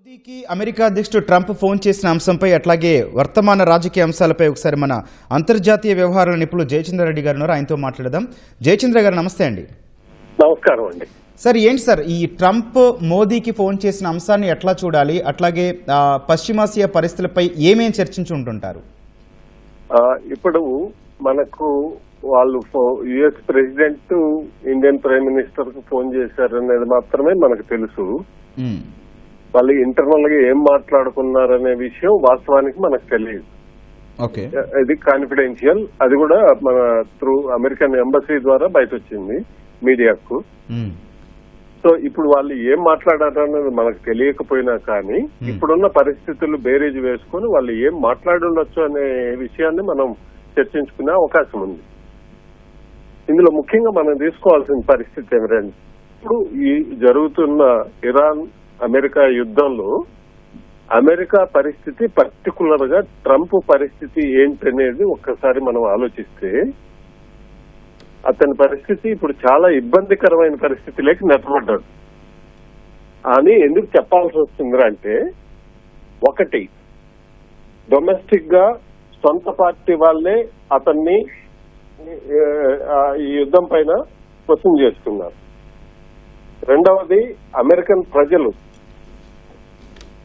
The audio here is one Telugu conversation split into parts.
మోదీకి అమెరికా అధ్యక్షుడు ట్రంప్ ఫోన్ చేసిన అంశంపై అట్లాగే వర్తమాన రాజకీయ అంశాలపై ఒకసారి మన అంతర్జాతీయ వ్యవహారాల నిపుణులు జయచంద్ర రెడ్డి గారు ఉన్నారు, ఆయనతో మాట్లాడదాం. జయచంద్ర గారు నమస్తే అండి. నమస్కారం అండి. సార్ ఏంటి సార్ ఈ ట్రంప్ మోదీకి ఫోన్ చేసిన అంశాన్ని ఎట్లా చూడాలి, అట్లాగే పశ్చిమాసియా పరిస్థితులపై ఏమేం చర్చించి ఉంటుంటారు? ఇప్పుడు మనకు వాళ్ళు US president Indian prime minister కు ఫోన్ చేశారు అనేది మాత్రమే మనకు తెలుసు. వాళ్ళు ఇంటర్నల్ గా ఏం మాట్లాడుకున్నారనే విషయం వాస్తవానికి మనకు తెలియదు. ఇది కాన్ఫిడెన్షియల్. అది కూడా మన త్రూ అమెరికన్ ఎంబసీ ద్వారా బయట వచ్చింది మీడియాకు. సో ఇప్పుడు వాళ్ళు ఏం మాట్లాడారనేది మనకు తెలియకపోయినా కానీ ఇప్పుడున్న పరిస్థితులు బేరీజ్ వేసుకుని వాళ్ళు ఏం మాట్లాడుండొచ్చు అనే విషయాన్ని మనం చర్చించుకునే అవకాశం ఉంది. ఇందులో ముఖ్యంగా మనం తీసుకోవాల్సిన పరిస్థితి ఏమిటంటే, ఇప్పుడు ఈ జరుగుతున్న ఇరాన్ అమెరికా యుద్ధంలో అమెరికా పరిస్థితి, పర్టికులర్ గా ట్రంప్ పరిస్థితి ఏంటనేది ఒక్కసారి మనం ఆలోచిస్తే అతని పరిస్థితి ఇప్పుడు చాలా ఇబ్బందికరమైన పరిస్థితిలోకి నెట్టబడ్డాడు అని ఎందుకు చెప్పాల్సి వస్తుందంటే, ఒకటి డొమెస్టిక్ గా సొంత పార్టీ వాళ్ళే అతన్ని ఈ యుద్ధం పైన క్వశ్చన్ చేస్తున్నారు. రెండవది అమెరికన్ ప్రజలు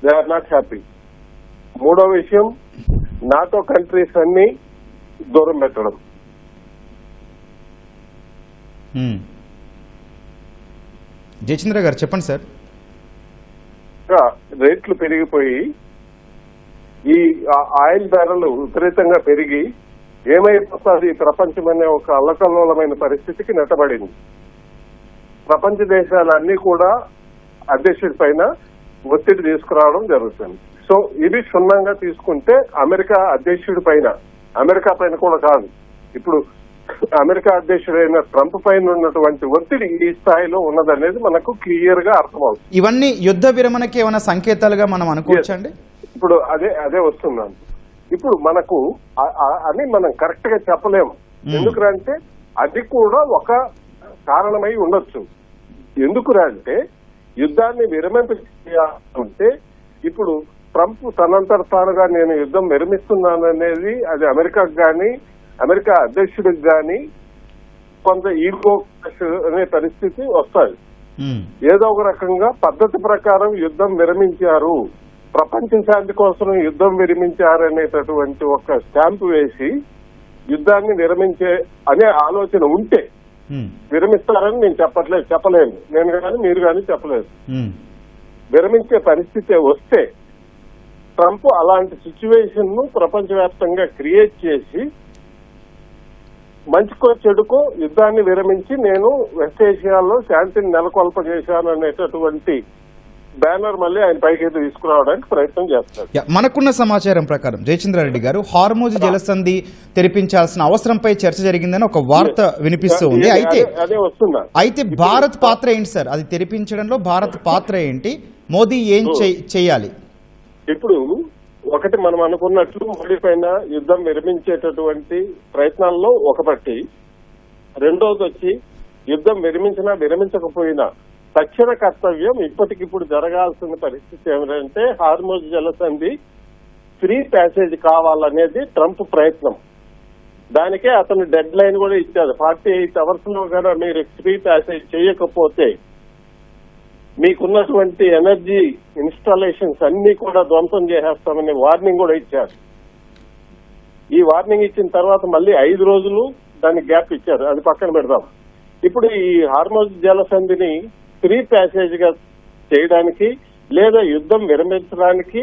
దే ఆర్ నాట్ హ్యాపీ. మూడో విషయం నాటో కంట్రీస్ అన్ని దూరం పెట్టడం. జయచంద్ర గారు చెప్పండి సార్. రేట్లు పెరిగిపోయి ఈ ఆయిల్ ధరలు విపరీతంగా పెరిగి ఏమైపోతుంది ప్రపంచం అనే ఒక అల్లకల్లోలమైన పరిస్థితికి నెట్టబడింది. ప్రపంచ దేశాలన్నీ కూడా అధ్యక్షుడి పైన ఒత్తిడి తీసుకురావడం జరుగుతుంది. సో ఇది క్షుణ్ణంగా తీసుకుంటే అమెరికా అధ్యక్షుడి పైన, అమెరికా పైన కూడా కాదు, ఇప్పుడు అమెరికా అధ్యక్షుడైన ట్రంప్ పైన ఉన్నటువంటి ఒత్తిడి ఈ స్థాయిలో ఉన్నదనేది మనకు క్లియర్ గా అర్థమవుతుంది. ఇవన్నీ యుద్ధ విరమణకి ఏమైనా సంకేతాలుగా మనం అనుకోవచ్చండి? ఇప్పుడు అదే వస్తున్నాను. ఇప్పుడు మనకు అని మనం కరెక్ట్ గా చెప్పలేము. ఎందుకంటే అది కూడా ఒక కారణమై ఉండొచ్చు. ఎందుకంటే యుద్ధాన్ని విరమింపజేయాలంటే ఇప్పుడు ట్రంప్ తనంతట తానుగా నేను యుద్ధం విరమిస్తున్నాననేది అది అమెరికాకు గాని అమెరికా అధ్యక్షుడికి గాని కొంత ఈగో అనే పరిస్థితి వస్తుంది. ఏదో ఒక రకంగా పద్ధతి ప్రకారం యుద్ధం విరమించారు, ప్రపంచ శాంతి కోసం యుద్ధం విరమించారనేటటువంటి ఒక స్టాంపు వేసి యుద్ధాన్ని విరమించే అనే ఆలోచన ఉంటే విరమిస్తారని నేను చెప్పలేను. నేను కానీ మీరు కానీ చెప్పలేదు. విరమించే పరిస్థితి వస్తే ట్రంప్ అలాంటి సిచ్యువేషన్ ను ప్రపంచవ్యాప్తంగా క్రియేట్ చేసి మంచికో చెడుకో యుద్ధాన్ని విరమించి నేను వెస్ట్ ఏషియాలో శాంతిని నెలకొల్పజేశాను అనేటటువంటి బ్యానర్ మళ్ళీ ఆయన పైకి తీసుకురావడానికి ప్రయత్నం చేస్తారు. మనకున్న సమాచారం ప్రకారం జయచంద్రారెడ్డి గారు హార్మోజ్ జలసంధి తెరిపించాల్సిన అవసరంపై చర్చ జరిగిందని ఒక వార్త వినిపిస్తూ ఉంది. అయితే భారత్ పాత్ర ఏంటి సార్? అది తెరిపించడంలో భారత్ పాత్ర ఏంటి? మోదీ ఏం చేయాలి? ఇప్పుడు ఒకటి మనం అనుకున్నట్లు మోడీ పైన యుద్ధం విరమించేటటువంటి ప్రయత్నాల్లో ఒకటి. రెండోది వచ్చి యుద్ధం విరమించినా విరమించకపోయినా తక్షణ కర్తవ్యం ఇప్పటికిప్పుడు జరగాల్సిన పరిస్థితి ఏమిటంటే హార్మోజ్ జలసంధి ఫ్రీ ప్యాసేజ్ కావాలనేది ట్రంప్ ప్రయత్నం. దానికే అతను డెడ్ లైన్ కూడా ఇచ్చారు. 48 hours లో కూడా మీరు ఫ్రీ ప్యాసేజ్ చేయకపోతే మీకున్నటువంటి ఎనర్జీ ఇన్స్టాలేషన్స్ అన్ని కూడా ధ్వంసం చేసేస్తామని వార్నింగ్ కూడా ఇచ్చారు. ఈ వార్నింగ్ ఇచ్చిన తర్వాత మళ్ళీ 5 రోజులు దానికి గ్యాప్ ఇచ్చారు. అది పక్కన పెడదాం. ఇప్పుడు ఈ హార్మోజ్ జలసంధిని ఫ్రీ ప్యాసేజ్ గా చేయడానికి లేదా యుద్ధం విరమించడానికి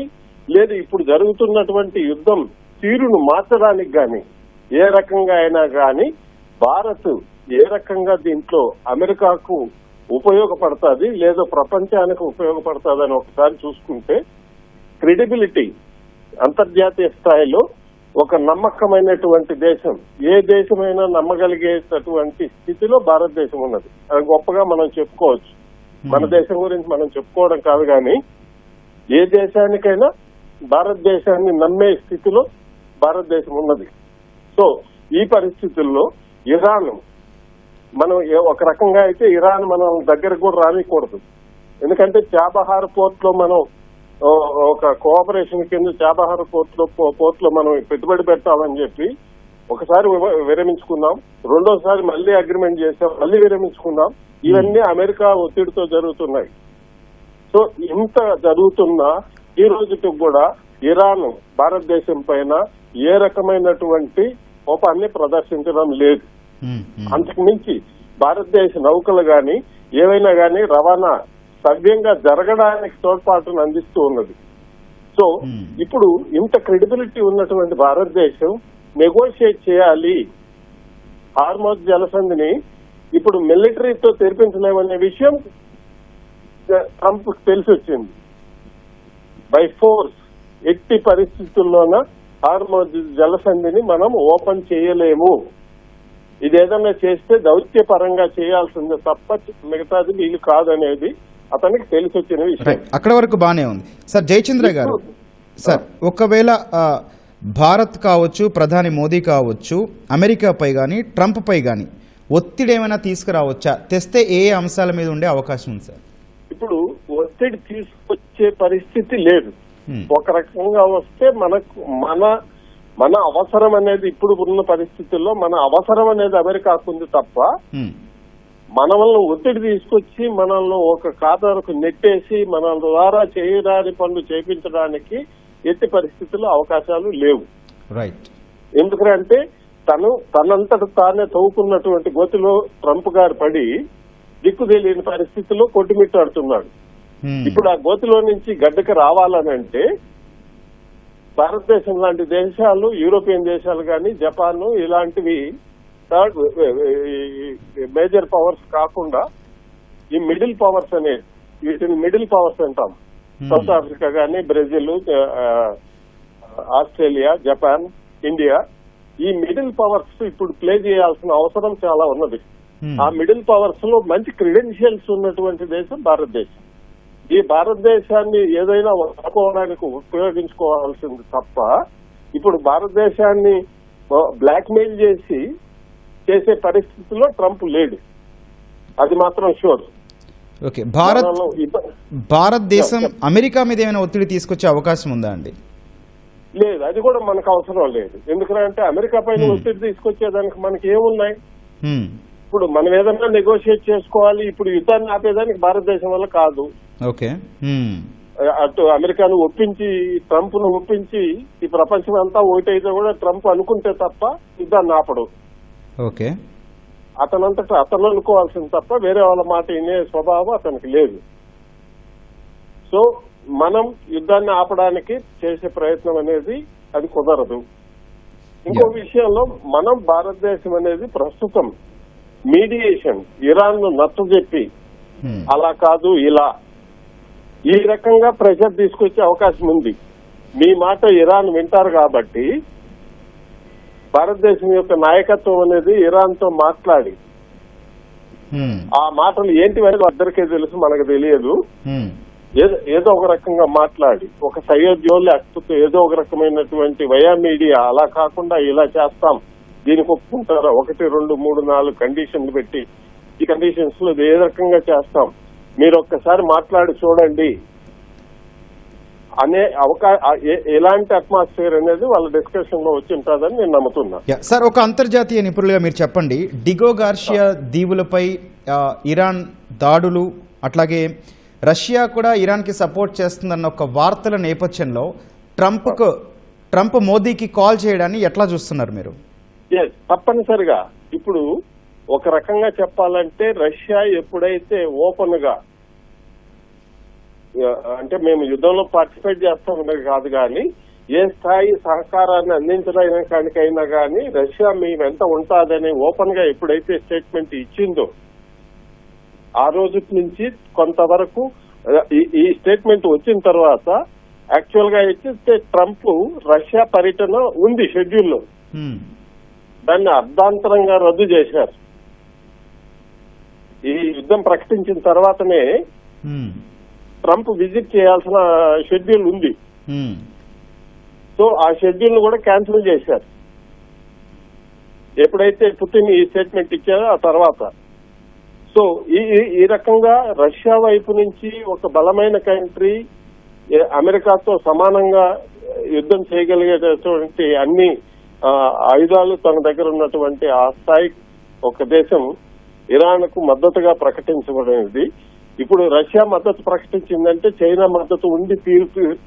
లేదా ఇప్పుడు జరుగుతున్నటువంటి యుద్ధం తీరును మార్చడానికి గాని ఏ రకంగా అయినా గాని భారత్ ఏ రకంగా దీంట్లో అమెరికాకు ఉపయోగపడుతుంది లేదా ప్రపంచానికి ఉపయోగపడుతుంది అని ఒకసారి చూసుకుంటే క్రెడిబిలిటీ అంతర్జాతీయ స్థాయిలో ఒక నమ్మకమైనటువంటి దేశం, ఏ దేశమైనా నమ్మగలిగేటటువంటి స్థితిలో భారతదేశం ఉన్నది. అది గొప్పగా మనం చెప్పుకోవచ్చు. మన దేశం గురించి మనం చెప్పుకోవడం కాదు కానీ ఏ దేశానికైనా భారతదేశాన్ని నమ్మే స్థితిలో భారతదేశం ఉన్నది. సో ఈ పరిస్థితుల్లో ఇరాన్ మనం ఒక రకంగా అయితే ఇరాన్ మనం దగ్గరకు కూడా రానికూడదు. ఎందుకంటే చాబహార్ పోర్ట్ లో మనం ఒక కోఆపరేషన్ కింద చాబహార్ పోర్టులో మనం పెట్టుబడి పెట్టామని చెప్పి ఒకసారి విరమించుకున్నాం, రెండోసారి మళ్ళీ అగ్రిమెంట్ చేసాం, మళ్ళీ విరమించుకున్నాం. ఇవన్నీ అమెరికా ఒత్తిడితో జరుగుతున్నాయి. సో ఇంత జరుగుతున్నా ఈ రోజుకి కూడా ఇరాన్ భారతదేశం పైన ఏ రకమైనటువంటి కోపాన్ని ప్రదర్శించడం లేదు. అంతకు మించి భారతదేశ నౌకలు గాని ఏవైనా గాని రవాణా సవ్యంగా జరగడానికి తోడ్పాటును అందిస్తూ ఉన్నది. సో ఇప్పుడు ఇంత క్రెడిబిలిటీ ఉన్నటువంటి భారతదేశం నెగోషియేట్ చేయాలి, హార్మోజ్ జలసంధిని ఇప్పుడు మిలిటరీతో తెరిపించలేమనే విషయం ట్రంప్ తెలిసి వచ్చింది. బై ఫోర్స్ ఎట్టి పరిస్థితుల్లోన హార్మోజ్ జలసంధిని మనం ఓపెన్ చేయలేము, ఇదేదన్నా చేస్తే దౌత్యపరంగా చేయాల్సిందే తప్ప మిగతాది వీలు కాదనేది అతనికి తెలిసి వచ్చిన విషయం. అక్కడ వరకు బానే ఉంది సార్. జయచంద్ర గారు, సార్ ఒకవేళ భారత్ కావచ్చు, ప్రధాని మోదీ కావచ్చు, అమెరికాపై కానీ ట్రంప్ పై కానీ ఒత్తిడి ఏమైనా తీసుకురావచ్చా? తెస్తే ఏ అంశాల మీద ఉండే అవకాశం ఉంది సార్? ఇప్పుడు ఒత్తిడి తీసుకొచ్చే పరిస్థితి లేదు. ఒక రకంగా వస్తే మనకు మన అవసరం అనేది ఇప్పుడు ఉన్న పరిస్థితుల్లో మన అవసరం అనేది అమెరికాకు ఉంది తప్ప మనల్ని ఒత్తిడి తీసుకొచ్చి మనల్ని ఒక ఖాతాకు నెట్టేసి మన ద్వారా చేయరాని పనులు చేయించడానికి ఎట్టి పరిస్థితుల్లో అవకాశాలు లేవు. రైట్. ఎందుకంటే తనంతట తానే తవ్వుకున్నటువంటి గోతిలో ట్రంప్ గారు పడి దిక్కు తెలియని పరిస్థితుల్లో కొట్టుమిట్టాడుతున్నాడు. ఇప్పుడు ఆ గోతిలో నుంచి గడ్డకి రావాలనంటే భారతదేశం లాంటి దేశాలు, యూరోపియన్ దేశాలు కానీ, జపాన్ ఇలాంటివి థర్డ్ మేజర్ పవర్స్ కాకుండా ఈ మిడిల్ పవర్స్ అనేది, వీటిని మిడిల్ పవర్స్ అంటాం. సౌత్ ఆఫ్రికా కానీ, బ్రెజిల్, ఆస్ట్రేలియా, జపాన్, ఇండియా, ఈ మిడిల్ పవర్స్ ఇప్పుడు ప్లే చేయాల్సిన అవసరం చాలా ఉన్నది. ఆ మిడిల్ పవర్స్ లో మంచి క్రెడెన్షియల్స్ ఉన్నటువంటి దేశం భారతదేశం. ఈ భారతదేశాన్ని ఏదైనా వాడుకోవడానికి ఉపయోగించుకోవాల్సింది తప్ప ఇప్పుడు భారతదేశాన్ని బ్లాక్ మెయిల్ చేసే పరిస్థితిలో ట్రంప్ లేడు, అది మాత్రం షూర్. ఓకే. భారతదేశం అమెరికా మీద ఏమైనా ఒత్తిడి తీసుకొచ్చే అవకాశం ఉందా అండి? లేదు, అది కూడా మనకు అవసరం లేదు. ఎందుకంటే అమెరికా పైన ఒత్తిడి తీసుకొచ్చేదానికి మనకి ఏమున్నాయి? ఇప్పుడు మనం ఏదన్నా నెగోషియేట్ చేసుకోవాలి, ఇప్పుడు యుద్ధాన్ని ఆపేదానికి భారతదేశం వల్ల కాదు. ఓకే. అటు అమెరికాను ఒప్పించి, ట్రంప్ ను ఒప్పించి ఈ ప్రపంచం అంతా ఒకటైతే కూడా ట్రంప్ అనుకుంటే తప్ప యుద్ధాన్ని ఆపడు. ఓకే. అతనంతటా అతను అనుకోవాల్సింది తప్ప వేరే వాళ్ళ మాట వినే స్వభావం అతనికి లేదు. సో మనం యుద్ధాన్ని ఆపడానికి చేసే ప్రయత్నం అనేది అది కుదరదు. ఇంకో విషయంలో మనం భారతదేశం అనేది ప్రస్తుతం మీడియేషన్, ఇరాన్ ను నచ్చజెప్పి అలా కాదు ఇలా ఈ రకంగా ప్రెషర్ తీసుకొచ్చే అవకాశం ఉంది. మీ మాట ఇరాన్ వింటారు కాబట్టి భారతదేశం యొక్క నాయకత్వం అనేది ఇరాన్ తో మాట్లాడి ఆ మాటలు ఏంటివనేది అందరికీ తెలుసు, మనకు తెలియదు. ఏదో ఒక రకంగా మాట్లాడి ఒక సయోధ్యం లేకపోతే ఏదో ఒక రకమైనటువంటి వయా మీడియా అలా కాకుండా ఇలా చేస్తాం, దీనికి ఒప్పుకుంటారా, 1, 2, 3, 4 కండిషన్లు పెట్టి ఈ కండిషన్స్ లో ఏ రకంగా చేస్తాం, మీరు ఒక్కసారి మాట్లాడి చూడండి అనే ఎలాంటి అట్మాస్ఫియర్ అనేది వాళ్ళ డిస్కషన్ లో వచ్చి ఉంటుందని నేను నమ్ముతున్నా. సార్, ఒక అంతర్జాతీయ నిపుణులుగా మీరు చెప్పండి, డిగో గార్షియా దీవులపై ఇరాన్ దాడులు, అట్లాగే రష్యా కూడా ఇరాన్ కి సపోర్ట్ చేస్తుందన్న ఒక వార్తల నేపథ్యంలో ట్రంప్ మోదీకి కాల్ చేయడాన్ని ఎట్లా చూస్తున్నారు మీరు? తప్పనిసరిగా ఇప్పుడు ఒక రకంగా చెప్పాలంటే రష్యా ఎప్పుడైతే ఓపెన్ గా, అంటే మేము యుద్ధంలో పార్టిసిపేట్ చేస్తామన్నది కాదు కానీ ఏ స్థాయి సహకారాన్ని అందించడానికైనా కానీ రష్యా మీ వెంట ఉంటాదని ఓపెన్ గా ఎప్పుడైతే స్టేట్మెంట్ ఇచ్చిందో ఆ రోజు నుంచి కొంతవరకు ఈ స్టేట్మెంట్ వచ్చిన తర్వాత యాక్చువల్ గా అయితే ట్రంప్ రష్యా పర్యటన ఉంది షెడ్యూల్లో, దాన్ని అర్ధాంతరంగా రద్దు చేశారు. ఈ యుద్ధం ప్రకటించిన తర్వాతనే ట్రంప్ విజిట్ చేయాల్సిన షెడ్యూల్ ఉంది. సో ఆ షెడ్యూల్ కూడా క్యాన్సిల్ చేశారు ఎప్పుడైతే పుతిన్ ఈ స్టేట్మెంట్ ఇచ్చారో ఆ తర్వాత. సో ఈ రకంగా రష్యా వైపు నుంచి ఒక బలమైన కంట్రీ అమెరికాతో సమానంగా యుద్ధం చేయగలిగేటటువంటి అన్ని ఆయుధాలు తన దగ్గర ఉన్నటువంటి ఆ స్థాయి ఒక దేశం ఇరాన్కు మద్దతుగా ప్రకటించబడినది. ఇప్పుడు రష్యా మద్దతు ప్రకటించిందంటే చైనా మద్దతు ఉండి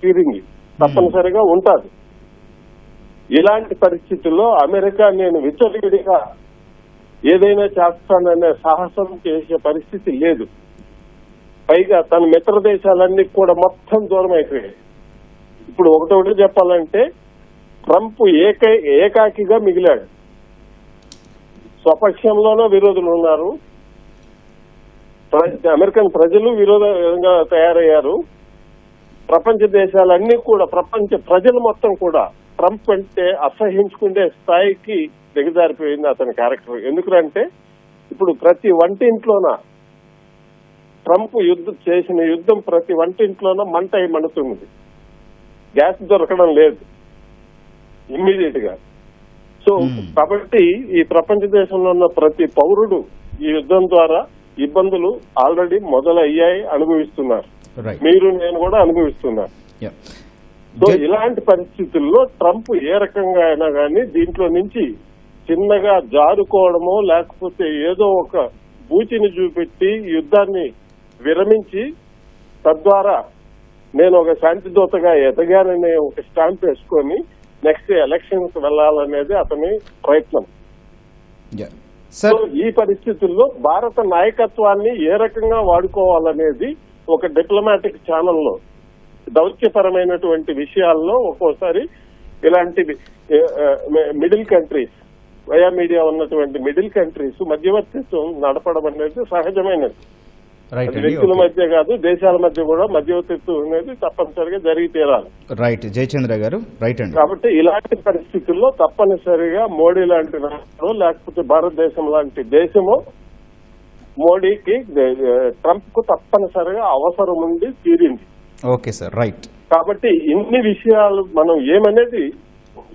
తీరింది, తప్పనిసరిగా ఉంటుంది. ఇలాంటి పరిస్థితుల్లో అమెరికా నేను విచ్చలవిడిగా ఏదైనా చేస్తాననే సాహసం చేసే పరిస్థితి లేదు. పైగా తన మిత్ర దేశాలన్నీ కూడా మొత్తం దూరం అయిపోయాయి. ఇప్పుడు ఒకటొకటి చెప్పాలంటే ట్రంప్ ఏకాకిగా మిగిలాడు. స్వపక్షంలోనూ విరోధులు ఉన్నారు, అమెరికన్ ప్రజలు విరోధంగా తయారయ్యారు. ప్రపంచ దేశాలన్నీ కూడా, ప్రపంచ ప్రజలు మొత్తం కూడా ట్రంప్ అంటే అసహించుకునే స్థాయికి దిగజారిపోయింది అతని క్యారెక్టర్. ఎందుకంటే ఇప్పుడు ప్రతి వంటింట్లోన ట్రంప్ చేసిన యుద్ధం ప్రతి వంటింట్లోన మంట మండుతున్నది. గ్యాస్ దొరకడం లేదు ఇమ్మీడియట్ గా. సో కాబట్టి ఈ ప్రపంచ దేశంలో ఉన్న ప్రతి పౌరుడు ఈ యుద్ధం ద్వారా ఇబ్బందులు ఆల్రెడీ మొదలయ్యాయి, అనుభవిస్తున్నారు. మీరు నేను కూడా అనుభవిస్తున్నారు. సో ఇలాంటి పరిస్థితుల్లో ట్రంప్ ఏ రకంగా అయినా కానీ దీంట్లో నుంచి చిన్నగా జారుకోవడమో లేకపోతే ఏదో ఒక బూచిని చూపెట్టి యుద్ధాన్ని విరమించి తద్వారా నేను ఒక శాంతి దూతగా ఎదగాననే ఒక స్టాంప్ వేసుకొని నెక్స్ట్ ఎలక్షన్స్ వెళ్లాలనేది అతని ప్రయత్నం. సో ఈ పరిస్థితుల్లో భారత నాయకత్వాన్ని ఏ రకంగా వాడుకోవాలనేది ఒక డిప్లొమాటిక్ ఛానల్లో దౌత్యపరమైనటువంటి విషయాల్లో ఒక్కోసారి ఇలాంటి మిడిల్ కంట్రీస్, వయా మీడియా ఉన్నటువంటి మిడిల్ కంట్రీస్ మధ్యవర్తిత్వం నడపడం అనేది సహజమైనది. వ్యక్తుల మధ్య కాదు, దేశాల మధ్య కూడా మధ్యవర్తిత్వం అనేది తప్పనిసరిగా జరిగి తీరాలి. రైట్ జయచంద్ర గారు, రైట్ అండి. కాబట్టి ఇలాంటి పరిస్థితుల్లో తప్పనిసరిగా మోడీ లాంటి రాష్ట్రం లేకపోతే భారతదేశం లాంటి దేశము మోడీకి ట్రంప్ కు తప్పనిసరిగా అవసరం ఉండి తీరింది. Okay sir, right. కాబట్టి ఇన్ని విషయాలు మనం ఏమనేది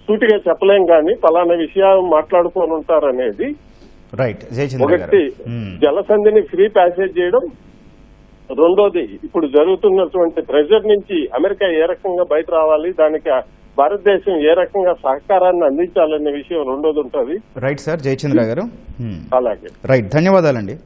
సూటిగా చెప్పలేం, కానీ పలానా విషయాలు మాట్లాడుకొని ఉంటారనేది. రైట్ జయచంద్ర గారు. ఒకటి జలసంధిని ఫ్రీ ప్యాసేజ్ చేయడం, రెండోది ఇప్పుడు జరుగుతున్నటువంటి ప్రెషర్ నుంచి అమెరికా ఏ రకంగా బయట రావాలి, దానికి భారతదేశం ఏ రకంగా సహకారాన్ని అందించాలనే విషయం రెండోది ఉంటుంది. రైట్ సార్ జయచంద్ర గారు. అలాగే రైట్, ధన్యవాదాలండి.